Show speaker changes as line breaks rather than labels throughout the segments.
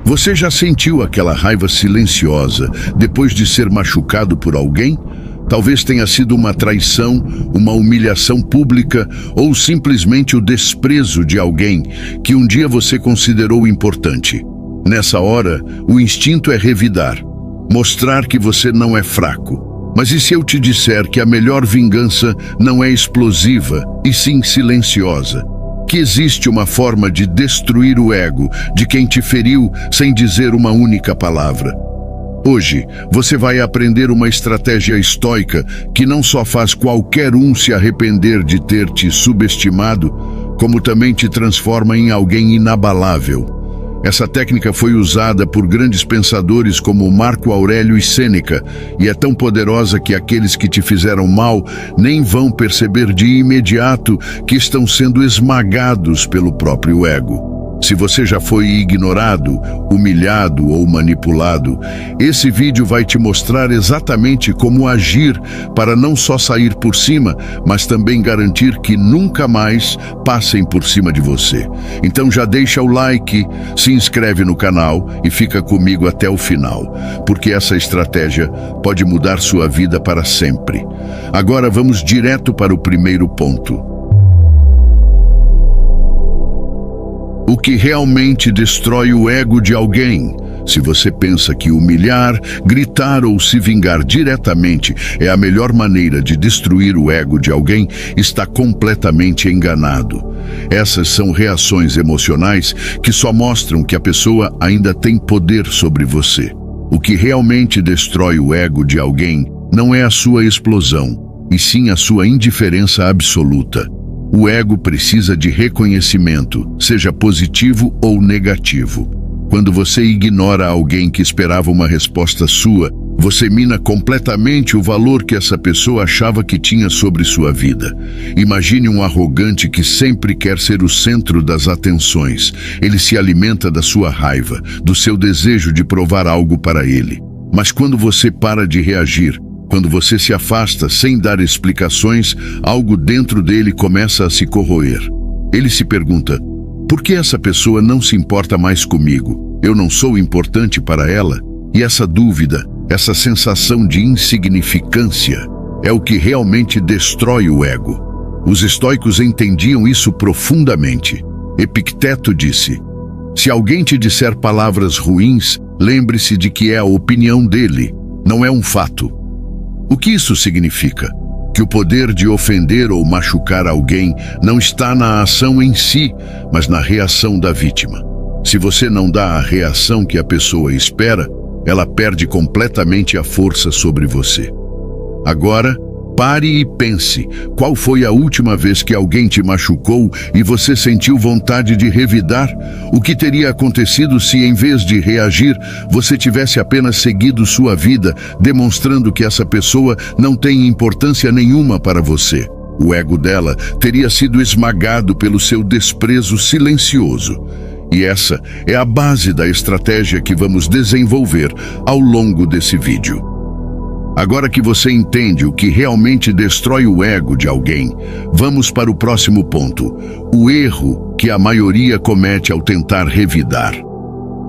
Você já sentiu aquela raiva silenciosa depois de ser machucado por alguém? Talvez tenha sido uma traição, uma humilhação pública ou simplesmente o desprezo de alguém que um dia você considerou importante. Nessa hora, o instinto é revidar, mostrar que você não é fraco. Mas e se eu te disser que a melhor vingança não é explosiva, e sim silenciosa? Que existe uma forma de destruir o ego de quem te feriu sem dizer uma única palavra. Hoje, você vai aprender uma estratégia estoica que não só faz qualquer um se arrepender de ter te subestimado, como também te transforma em alguém inabalável. Essa técnica foi usada por grandes pensadores como Marco Aurélio e Sêneca, e é tão poderosa que aqueles que te fizeram mal nem vão perceber de imediato que estão sendo esmagados pelo próprio ego. Se você já foi ignorado, humilhado ou manipulado, esse vídeo vai te mostrar exatamente como agir para não só sair por cima, mas também garantir que nunca mais passem por cima de você. Então já deixa o like, se inscreve no canal e fica comigo até o final, porque essa estratégia pode mudar sua vida para sempre. Agora vamos direto para o primeiro ponto. O que realmente destrói o ego de alguém? Se você pensa que humilhar, gritar ou se vingar diretamente é a melhor maneira de destruir o ego de alguém, está completamente enganado. Essas são reações emocionais que só mostram que a pessoa ainda tem poder sobre você. O que realmente destrói o ego de alguém não é a sua explosão, e sim a sua indiferença absoluta. O ego precisa de reconhecimento, seja positivo ou negativo. Quando você ignora alguém que esperava uma resposta sua, você mina completamente o valor que essa pessoa achava que tinha sobre sua vida. Imagine um arrogante que sempre quer ser o centro das atenções. Ele se alimenta da sua raiva, do seu desejo de provar algo para ele. Mas quando você para de reagir, quando você se afasta sem dar explicações, algo dentro dele começa a se corroer. Ele se pergunta: por que essa pessoa não se importa mais comigo? Eu não sou importante para ela? E essa dúvida, essa sensação de insignificância, é o que realmente destrói o ego. Os estoicos entendiam isso profundamente. Epicteto disse: se alguém te disser palavras ruins, lembre-se de que é a opinião dele, não é um fato. O que isso significa? Que o poder de ofender ou machucar alguém não está na ação em si, mas na reação da vítima. Se você não dá a reação que a pessoa espera, ela perde completamente a força sobre você. Agora, pare e pense, qual foi a última vez que alguém te machucou e você sentiu vontade de revidar? O que teria acontecido se, em vez de reagir, você tivesse apenas seguido sua vida, demonstrando que essa pessoa não tem importância nenhuma para você? O ego dela teria sido esmagado pelo seu desprezo silencioso. E essa é a base da estratégia que vamos desenvolver ao longo desse vídeo. Agora que você entende o que realmente destrói o ego de alguém, vamos para o próximo ponto: o erro que a maioria comete ao tentar revidar.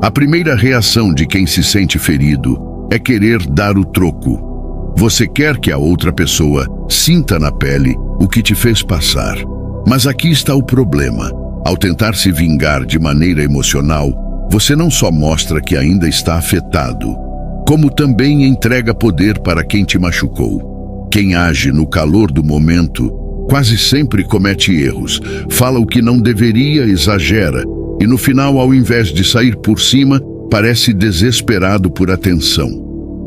A primeira reação de quem se sente ferido é querer dar o troco. Você quer que a outra pessoa sinta na pele o que te fez passar. Mas aqui está o problema. Ao tentar se vingar de maneira emocional, você não só mostra que ainda está afetado, como também entrega poder para quem te machucou. Quem age no calor do momento quase sempre comete erros, fala o que não deveria, exagera, e no final, ao invés de sair por cima, parece desesperado por atenção.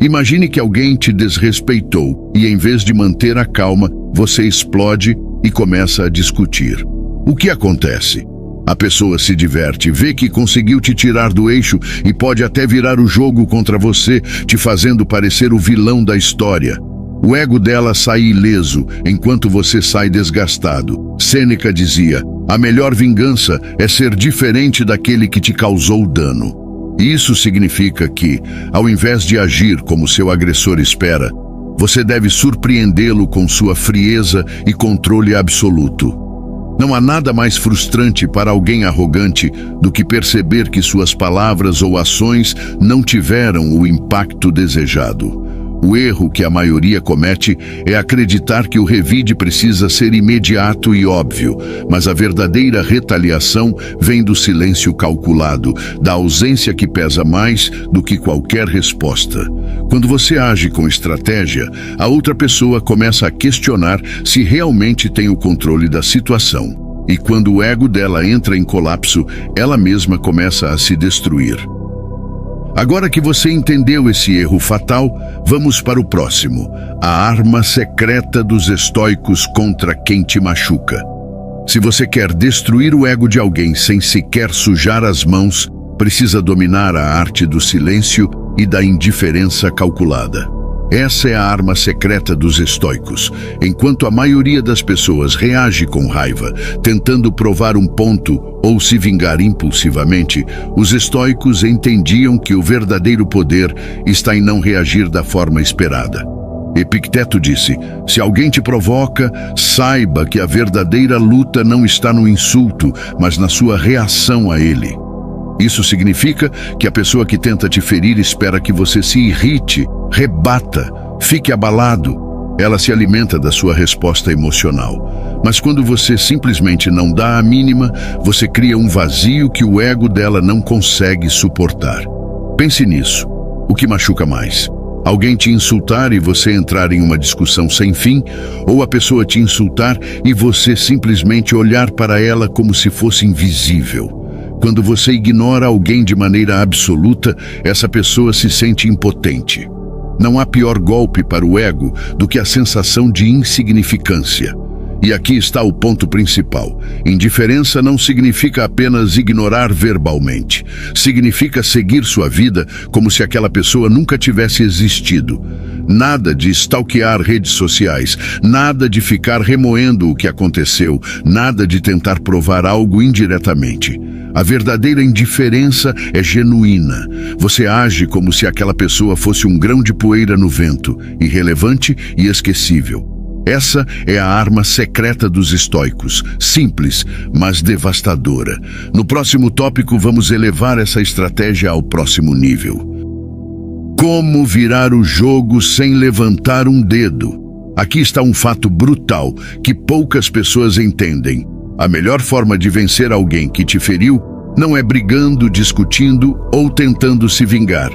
Imagine que alguém te desrespeitou e, em vez de manter a calma, você explode e começa a discutir. O que acontece? A pessoa se diverte, vê que conseguiu te tirar do eixo e pode até virar o jogo contra você, te fazendo parecer o vilão da história. O ego dela sai ileso, enquanto você sai desgastado. Sêneca dizia: a melhor vingança é ser diferente daquele que te causou dano. Isso significa que, ao invés de agir como seu agressor espera, você deve surpreendê-lo com sua frieza e controle absoluto. Não há nada mais frustrante para alguém arrogante do que perceber que suas palavras ou ações não tiveram o impacto desejado. O erro que a maioria comete é acreditar que o revide precisa ser imediato e óbvio, mas a verdadeira retaliação vem do silêncio calculado, da ausência que pesa mais do que qualquer resposta. Quando você age com estratégia, a outra pessoa começa a questionar se realmente tem o controle da situação. E quando o ego dela entra em colapso, ela mesma começa a se destruir. Agora que você entendeu esse erro fatal, vamos para o próximo: a arma secreta dos estoicos contra quem te machuca. Se você quer destruir o ego de alguém sem sequer sujar as mãos, precisa dominar a arte do silêncio e da indiferença calculada. Essa é a arma secreta dos estoicos. Enquanto a maioria das pessoas reage com raiva, tentando provar um ponto ou se vingar impulsivamente, os estoicos entendiam que o verdadeiro poder está em não reagir da forma esperada. Epicteto disse: se alguém te provoca, saiba que a verdadeira luta não está no insulto, mas na sua reação a ele. Isso significa que a pessoa que tenta te ferir espera que você se irrite, rebata, fique abalado. Ela se alimenta da sua resposta emocional. Mas quando você simplesmente não dá a mínima, você cria um vazio que o ego dela não consegue suportar. Pense nisso. O que machuca mais? Alguém te insultar e você entrar em uma discussão sem fim, ou a pessoa te insultar e você simplesmente olhar para ela como se fosse invisível? Quando você ignora alguém de maneira absoluta, essa pessoa se sente impotente. Não há pior golpe para o ego do que a sensação de insignificância. E aqui está o ponto principal. Indiferença não significa apenas ignorar verbalmente. Significa seguir sua vida como se aquela pessoa nunca tivesse existido. Nada de stalkear redes sociais, nada de ficar remoendo o que aconteceu, nada de tentar provar algo indiretamente. A verdadeira indiferença é genuína. Você age como se aquela pessoa fosse um grão de poeira no vento, irrelevante e esquecível. Essa é a arma secreta dos estoicos, simples, mas devastadora. No próximo tópico, vamos elevar essa estratégia ao próximo nível. Como virar o jogo sem levantar um dedo? Aqui está um fato brutal que poucas pessoas entendem. A melhor forma de vencer alguém que te feriu não é brigando, discutindo ou tentando se vingar.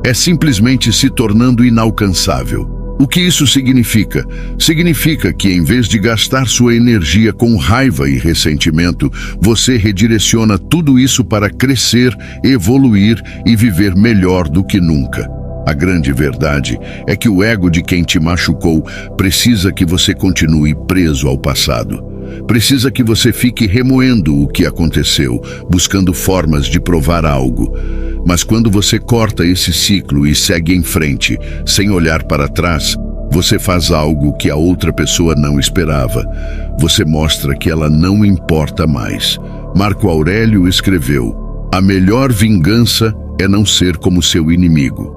É simplesmente se tornando inalcançável. O que isso significa? Significa que, em vez de gastar sua energia com raiva e ressentimento, você redireciona tudo isso para crescer, evoluir e viver melhor do que nunca. A grande verdade é que o ego de quem te machucou precisa que você continue preso ao passado. Precisa que você fique remoendo o que aconteceu, buscando formas de provar algo. Mas quando você corta esse ciclo e segue em frente, sem olhar para trás, você faz algo que a outra pessoa não esperava. Você mostra que ela não importa mais. Marco Aurélio escreveu: a melhor vingança é não ser como seu inimigo.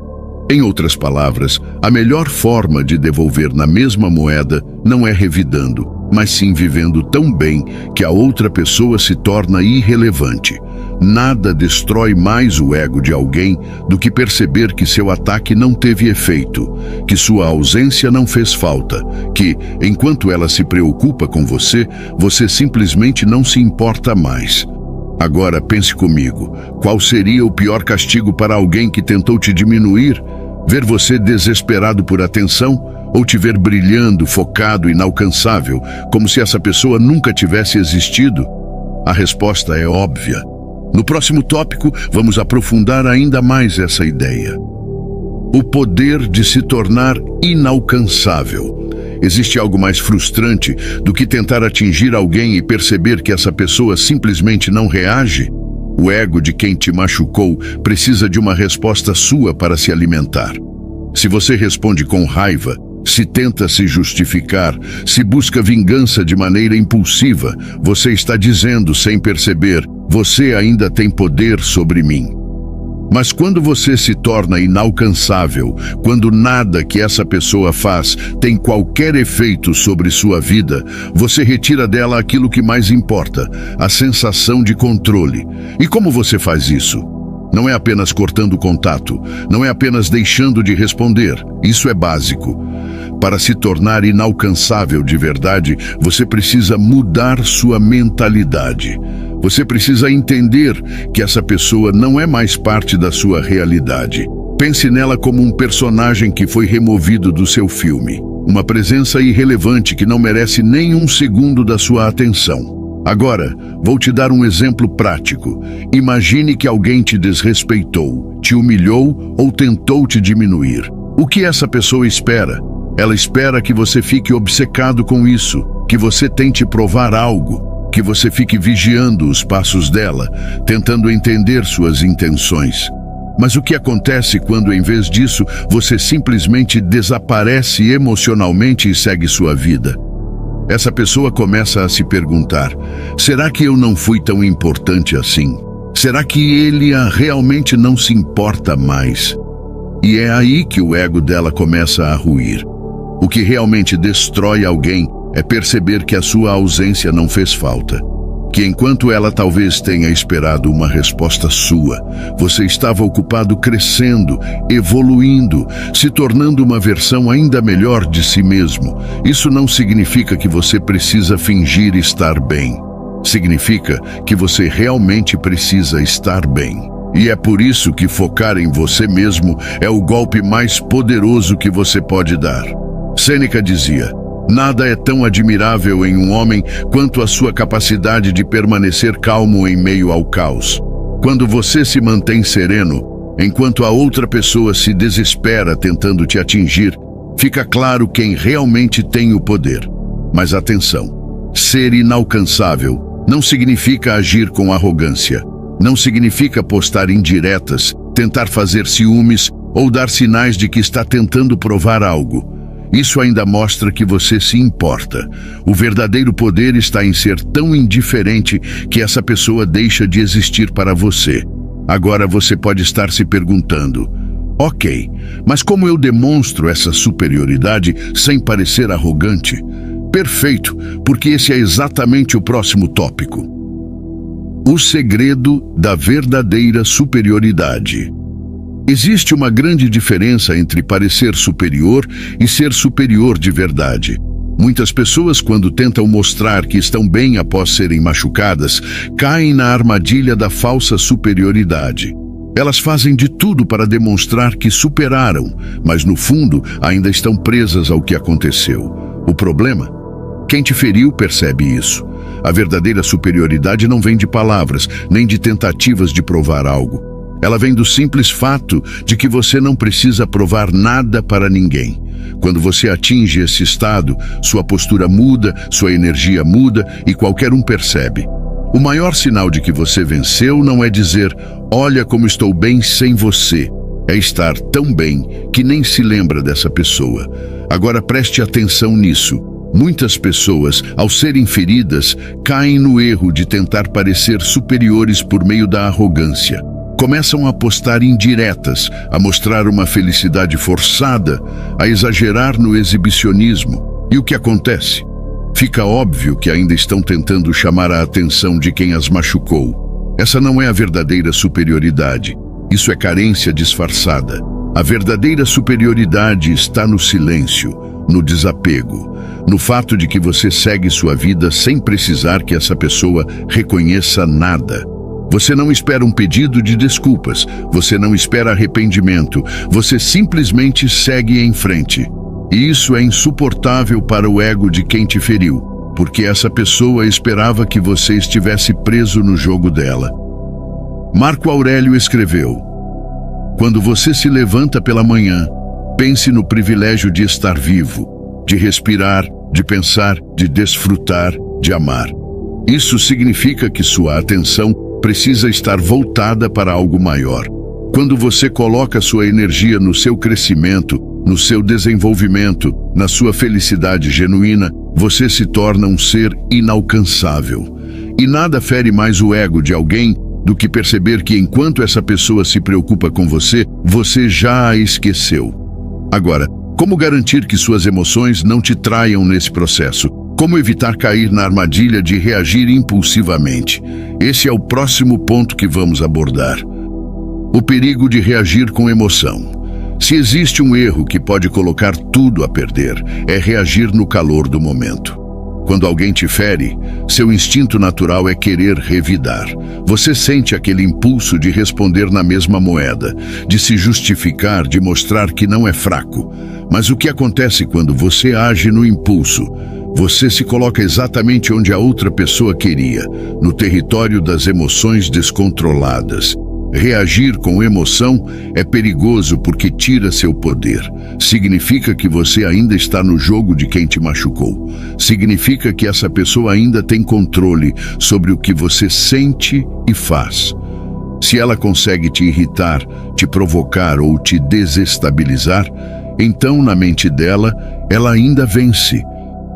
Em outras palavras, a melhor forma de devolver na mesma moeda não é revidando, mas sim vivendo tão bem que a outra pessoa se torna irrelevante. Nada destrói mais o ego de alguém do que perceber que seu ataque não teve efeito, que sua ausência não fez falta, que, enquanto ela se preocupa com você, você simplesmente não se importa mais. Agora pense comigo, qual seria o pior castigo para alguém que tentou te diminuir? Ver você desesperado por atenção ou te ver brilhando, focado, inalcançável, como se essa pessoa nunca tivesse existido? A resposta é óbvia. No próximo tópico, vamos aprofundar ainda mais essa ideia. O poder de se tornar inalcançável. Existe algo mais frustrante do que tentar atingir alguém e perceber que essa pessoa simplesmente não reage? O ego de quem te machucou precisa de uma resposta sua para se alimentar. Se você responde com raiva, se tenta se justificar, se busca vingança de maneira impulsiva, você está dizendo, sem perceber, você ainda tem poder sobre mim. Mas quando você se torna inalcançável, quando nada que essa pessoa faz tem qualquer efeito sobre sua vida, você retira dela aquilo que mais importa, a sensação de controle. E como você faz isso? Não é apenas cortando o contato, não é apenas deixando de responder. Isso é básico. Para se tornar inalcançável de verdade, você precisa mudar sua mentalidade. Você precisa entender que essa pessoa não é mais parte da sua realidade. Pense nela como um personagem que foi removido do seu filme. Uma presença irrelevante que não merece nem um segundo da sua atenção. Agora, vou te dar um exemplo prático. Imagine que alguém te desrespeitou, te humilhou ou tentou te diminuir. O que essa pessoa espera? Ela espera que você fique obcecado com isso, que você tente provar algo, que você fique vigiando os passos dela, tentando entender suas intenções. Mas o que acontece quando, em vez disso, você simplesmente desaparece emocionalmente e segue sua vida? Essa pessoa começa a se perguntar: será que eu não fui tão importante assim? Será que ele realmente não se importa mais? E é aí que o ego dela começa a ruir. O que realmente destrói alguém é perceber que a sua ausência não fez falta. Que enquanto ela talvez tenha esperado uma resposta sua, você estava ocupado crescendo, evoluindo, se tornando uma versão ainda melhor de si mesmo. Isso não significa que você precisa fingir estar bem. Significa que você realmente precisa estar bem. E é por isso que focar em você mesmo é o golpe mais poderoso que você pode dar. Sêneca dizia: nada é tão admirável em um homem quanto a sua capacidade de permanecer calmo em meio ao caos. Quando você se mantém sereno, enquanto a outra pessoa se desespera tentando te atingir, fica claro quem realmente tem o poder. Mas atenção, ser inalcançável não significa agir com arrogância. Não significa postar indiretas, tentar fazer ciúmes ou dar sinais de que está tentando provar algo. Isso ainda mostra que você se importa. O verdadeiro poder está em ser tão indiferente que essa pessoa deixa de existir para você. Agora você pode estar se perguntando: ok, mas como eu demonstro essa superioridade sem parecer arrogante? Perfeito, porque esse é exatamente o próximo tópico. O segredo da verdadeira superioridade. Existe uma grande diferença entre parecer superior e ser superior de verdade. Muitas pessoas, quando tentam mostrar que estão bem após serem machucadas, caem na armadilha da falsa superioridade. Elas fazem de tudo para demonstrar que superaram, mas no fundo ainda estão presas ao que aconteceu. O problema? Quem te feriu percebe isso. A verdadeira superioridade não vem de palavras, nem de tentativas de provar algo. Ela vem do simples fato de que você não precisa provar nada para ninguém. Quando você atinge esse estado, sua postura muda, sua energia muda e qualquer um percebe. O maior sinal de que você venceu não é dizer: olha como estou bem sem você. É estar tão bem que nem se lembra dessa pessoa. Agora preste atenção nisso. Muitas pessoas, ao serem feridas, caem no erro de tentar parecer superiores por meio da arrogância. Começam a postar indiretas, a mostrar uma felicidade forçada, a exagerar no exibicionismo. E o que acontece? Fica óbvio que ainda estão tentando chamar a atenção de quem as machucou. Essa não é a verdadeira superioridade. Isso é carência disfarçada. A verdadeira superioridade está no silêncio, no desapego, no fato de que você segue sua vida sem precisar que essa pessoa reconheça nada. Você não espera um pedido de desculpas, você não espera arrependimento, você simplesmente segue em frente. E isso é insuportável para o ego de quem te feriu, porque essa pessoa esperava que você estivesse preso no jogo dela. Marco Aurélio escreveu: quando você se levanta pela manhã, pense no privilégio de estar vivo, de respirar, de pensar, de desfrutar, de amar. Isso significa que sua atenção precisa estar voltada para algo maior. Quando você coloca sua energia no seu crescimento, no seu desenvolvimento, na sua felicidade genuína, você se torna um ser inalcançável. E nada fere mais o ego de alguém do que perceber que enquanto essa pessoa se preocupa com você, você já a esqueceu. Agora, como garantir que suas emoções não te traiam nesse processo? Como evitar cair na armadilha de reagir impulsivamente? Esse é o próximo ponto que vamos abordar. O perigo de reagir com emoção. Se existe um erro que pode colocar tudo a perder, é reagir no calor do momento. Quando alguém te fere, seu instinto natural é querer revidar. Você sente aquele impulso de responder na mesma moeda, de se justificar, de mostrar que não é fraco. Mas o que acontece quando você age no impulso? Você se coloca exatamente onde a outra pessoa queria, no território das emoções descontroladas. Reagir com emoção é perigoso porque tira seu poder. Significa que você ainda está no jogo de quem te machucou. Significa que essa pessoa ainda tem controle sobre o que você sente e faz. Se ela consegue te irritar, te provocar ou te desestabilizar, então na mente dela, ela ainda vence.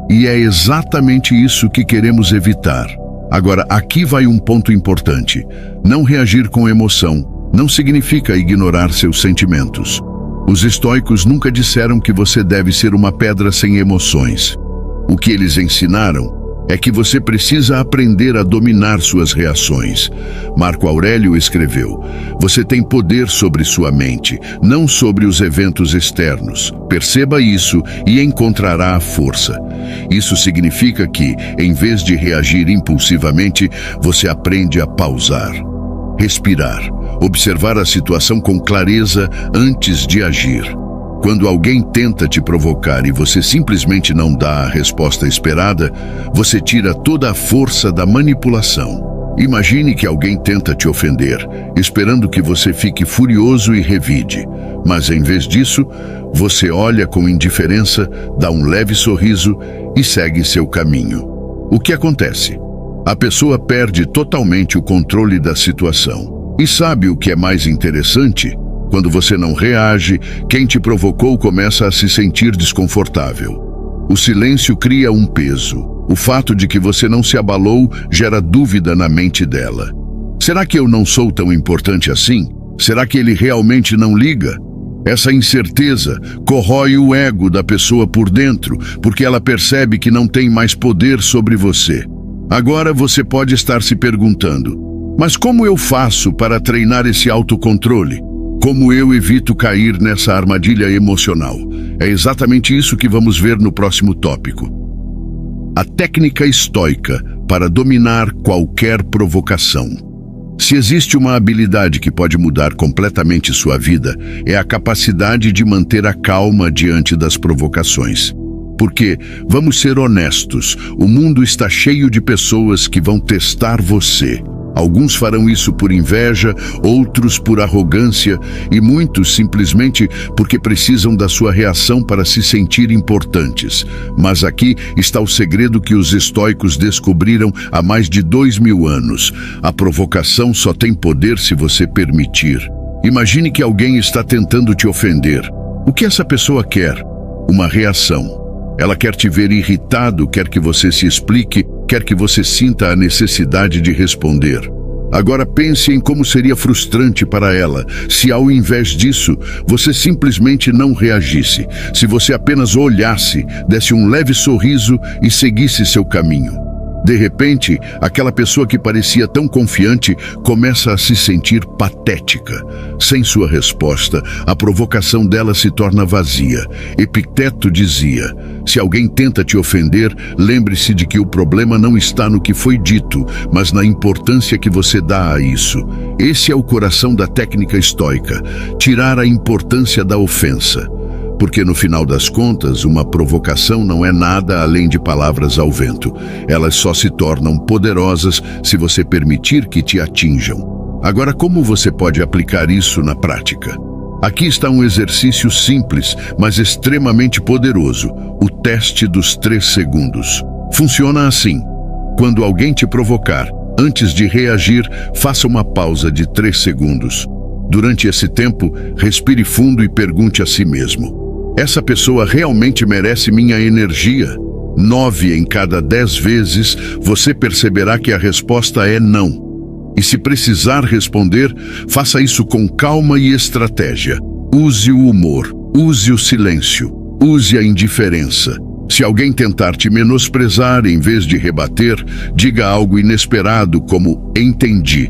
E é exatamente isso que queremos evitar. Agora, aqui vai um ponto importante. Não reagir com emoção não significa ignorar seus sentimentos. Os estoicos nunca disseram que você deve ser uma pedra sem emoções. O que eles ensinaram é que você precisa aprender a dominar suas reações. Marco Aurélio escreveu: você tem poder sobre sua mente, não sobre os eventos externos. Perceba isso e encontrará a força. Isso significa que, em vez de reagir impulsivamente, você aprende a pausar, respirar, observar a situação com clareza antes de agir. Quando alguém tenta te provocar e você simplesmente não dá a resposta esperada, você tira toda a força da manipulação. Imagine que alguém tenta te ofender, esperando que você fique furioso e revide. Mas em vez disso, você olha com indiferença, dá um leve sorriso e segue seu caminho. O que acontece? A pessoa perde totalmente o controle da situação. E sabe o que é mais interessante? Quando você não reage, quem te provocou começa a se sentir desconfortável. O silêncio cria um peso. O fato de que você não se abalou gera dúvida na mente dela. Será que eu não sou tão importante assim? Será que ele realmente não liga? Essa incerteza corrói o ego da pessoa por dentro, porque ela percebe que não tem mais poder sobre você. Agora você pode estar se perguntando: mas como eu faço para treinar esse autocontrole? Como eu evito cair nessa armadilha emocional? É exatamente isso que vamos ver no próximo tópico. A técnica estoica para dominar qualquer provocação. Se existe uma habilidade que pode mudar completamente sua vida, é a capacidade de manter a calma diante das provocações. Porque, vamos ser honestos, o mundo está cheio de pessoas que vão testar você. Alguns farão isso por inveja, outros por arrogância e muitos simplesmente porque precisam da sua reação para se sentir importantes. Mas aqui está o segredo que os estoicos descobriram há mais de 2000 anos. A provocação só tem poder se você permitir. Imagine que alguém está tentando te ofender. O que essa pessoa quer? Uma reação. Ela quer te ver irritado, quer que você se explique, quer que você sinta a necessidade de responder. Agora pense em como seria frustrante para ela se, ao invés disso, você simplesmente não reagisse, se você apenas olhasse, desse um leve sorriso e seguisse seu caminho. De repente, aquela pessoa que parecia tão confiante começa a se sentir patética. Sem sua resposta, a provocação dela se torna vazia. Epicteto dizia: se alguém tenta te ofender, lembre-se de que o problema não está no que foi dito, mas na importância que você dá a isso. Esse é o coração da técnica estoica: tirar a importância da ofensa. Porque no final das contas, uma provocação não é nada além de palavras ao vento. Elas só se tornam poderosas se você permitir que te atinjam. Agora, como você pode aplicar isso na prática? Aqui está um exercício simples, mas extremamente poderoso: o teste dos 3 segundos. Funciona assim: quando alguém te provocar, antes de reagir, faça uma pausa de 3 segundos. Durante esse tempo, respire fundo e pergunte a si mesmo: essa pessoa realmente merece minha energia? 9 em cada 10 vezes, você perceberá que a resposta é não. E se precisar responder, faça isso com calma e estratégia. Use o humor, use o silêncio, use a indiferença. Se alguém tentar te menosprezar em vez de rebater, diga algo inesperado como "entendi"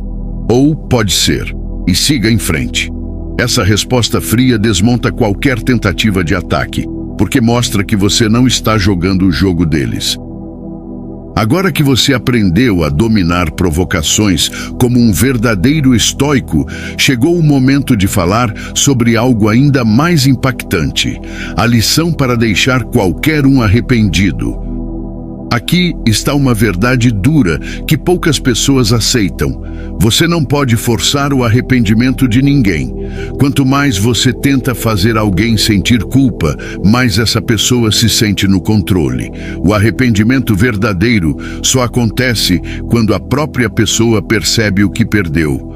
ou "pode ser" e siga em frente. Essa resposta fria desmonta qualquer tentativa de ataque, porque mostra que você não está jogando o jogo deles. Agora que você aprendeu a dominar provocações como um verdadeiro estoico, chegou o momento de falar sobre algo ainda mais impactante: a lição para deixar qualquer um arrependido. Aqui está uma verdade dura que poucas pessoas aceitam. Você não pode forçar o arrependimento de ninguém. Quanto mais você tenta fazer alguém sentir culpa, mais essa pessoa se sente no controle. O arrependimento verdadeiro só acontece quando a própria pessoa percebe o que perdeu.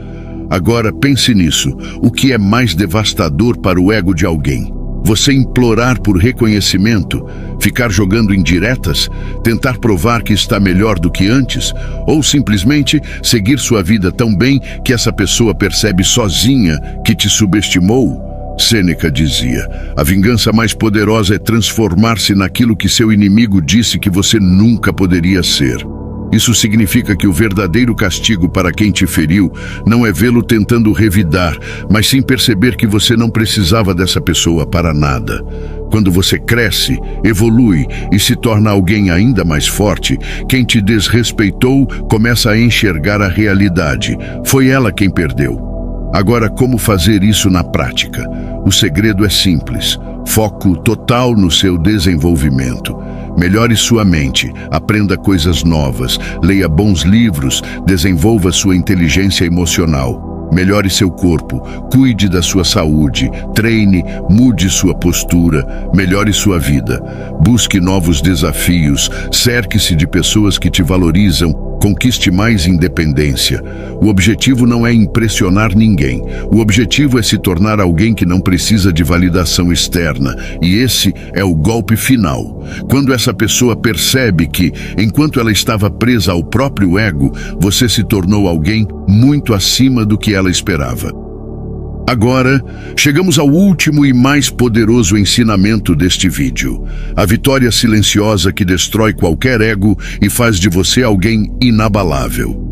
Agora pense nisso: o que é mais devastador para o ego de alguém? Você implorar por reconhecimento, ficar jogando indiretas, tentar provar que está melhor do que antes, ou simplesmente seguir sua vida tão bem que essa pessoa percebe sozinha que te subestimou? Sêneca dizia: a vingança mais poderosa é transformar-se naquilo que seu inimigo disse que você nunca poderia ser. Isso significa que o verdadeiro castigo para quem te feriu não é vê-lo tentando revidar, mas sim perceber que você não precisava dessa pessoa para nada. Quando você cresce, evolui e se torna alguém ainda mais forte, quem te desrespeitou começa a enxergar a realidade. Foi ela quem perdeu. Agora, como fazer isso na prática? O segredo é simples: foco total no seu desenvolvimento. Melhore sua mente, aprenda coisas novas, leia bons livros, desenvolva sua inteligência emocional. Melhore seu corpo, cuide da sua saúde, treine, mude sua postura, melhore sua vida. Busque novos desafios, cerque-se de pessoas que te valorizam, conquiste mais independência. O objetivo não é impressionar ninguém. O objetivo é se tornar alguém que não precisa de validação externa. E esse é o golpe final. Quando essa pessoa percebe que, enquanto ela estava presa ao próprio ego, você se tornou alguém muito acima do que ela esperava. Agora, chegamos ao último e mais poderoso ensinamento deste vídeo: a vitória silenciosa que destrói qualquer ego e faz de você alguém inabalável.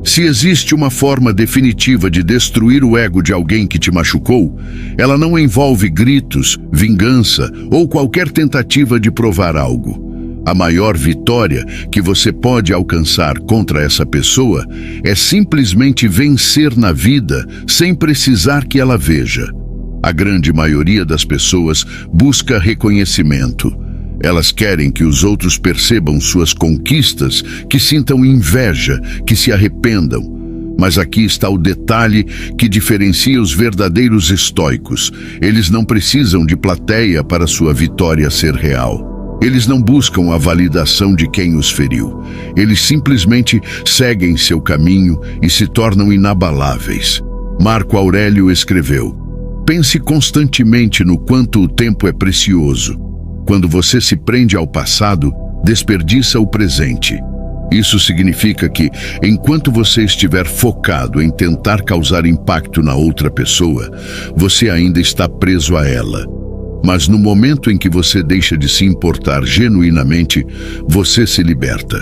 Se existe uma forma definitiva de destruir o ego de alguém que te machucou, ela não envolve gritos, vingança ou qualquer tentativa de provar algo. A maior vitória que você pode alcançar contra essa pessoa é simplesmente vencer na vida sem precisar que ela veja. A grande maioria das pessoas busca reconhecimento. Elas querem que os outros percebam suas conquistas, que sintam inveja, que se arrependam. Mas aqui está o detalhe que diferencia os verdadeiros estoicos. Eles não precisam de plateia para sua vitória ser real. Eles não buscam a validação de quem os feriu. Eles simplesmente seguem seu caminho e se tornam inabaláveis. Marco Aurélio escreveu: pense constantemente no quanto o tempo é precioso. Quando você se prende ao passado, desperdiça o presente. Isso significa que, enquanto você estiver focado em tentar causar impacto na outra pessoa, você ainda está preso a ela. Mas no momento em que você deixa de se importar genuinamente, você se liberta.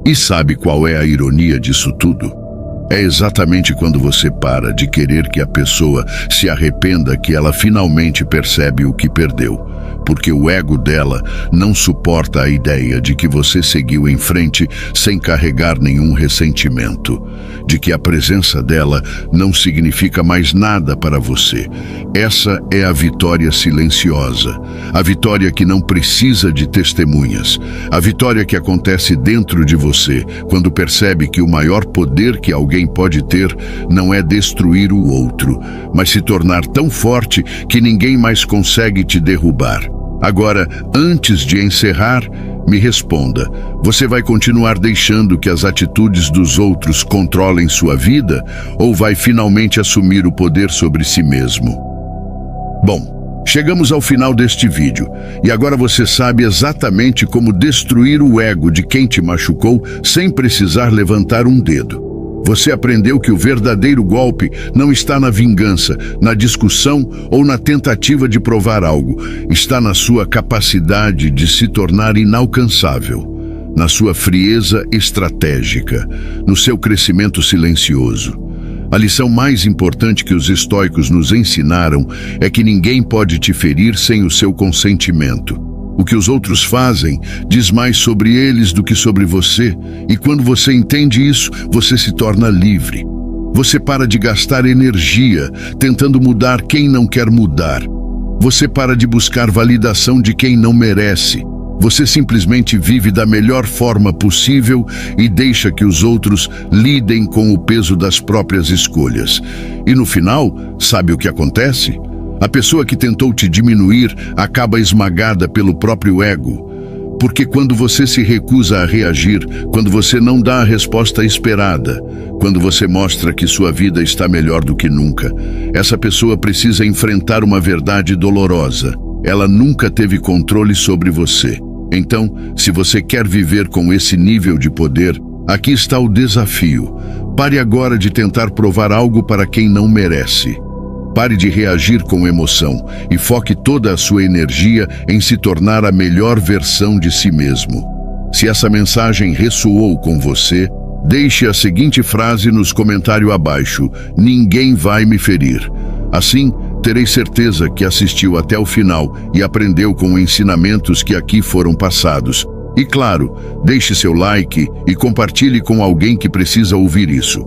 E sabe qual é a ironia disso tudo? É exatamente quando você para de querer que a pessoa se arrependa que ela finalmente percebe o que perdeu. Porque o ego dela não suporta a ideia de que você seguiu em frente sem carregar nenhum ressentimento, de que a presença dela não significa mais nada para você. Essa é a vitória silenciosa, a vitória que não precisa de testemunhas, a vitória que acontece dentro de você, quando percebe que o maior poder que alguém pode ter não é destruir o outro, mas se tornar tão forte que ninguém mais consegue te derrubar. Agora, antes de encerrar, me responda: você vai continuar deixando que as atitudes dos outros controlem sua vida ou vai finalmente assumir o poder sobre si mesmo? Bom, chegamos ao final deste vídeo e agora você sabe exatamente como destruir o ego de quem te machucou sem precisar levantar um dedo. Você aprendeu que o verdadeiro golpe não está na vingança, na discussão ou na tentativa de provar algo. Está na sua capacidade de se tornar inalcançável, na sua frieza estratégica, no seu crescimento silencioso. A lição mais importante que os estoicos nos ensinaram é que ninguém pode te ferir sem o seu consentimento. O que os outros fazem diz mais sobre eles do que sobre você, e quando você entende isso, você se torna livre. Você para de gastar energia tentando mudar quem não quer mudar. Você para de buscar validação de quem não merece. Você simplesmente vive da melhor forma possível e deixa que os outros lidem com o peso das próprias escolhas. E no final, sabe o que acontece? A pessoa que tentou te diminuir acaba esmagada pelo próprio ego. Porque quando você se recusa a reagir, quando você não dá a resposta esperada, quando você mostra que sua vida está melhor do que nunca, essa pessoa precisa enfrentar uma verdade dolorosa. Ela nunca teve controle sobre você. Então, se você quer viver com esse nível de poder, aqui está o desafio. Pare agora de tentar provar algo para quem não merece. Pare de reagir com emoção e foque toda a sua energia em se tornar a melhor versão de si mesmo. Se essa mensagem ressoou com você, deixe a seguinte frase nos comentários abaixo: ninguém vai me ferir. Assim, terei certeza que assistiu até o final e aprendeu com os ensinamentos que aqui foram passados. E claro, deixe seu like e compartilhe com alguém que precisa ouvir isso.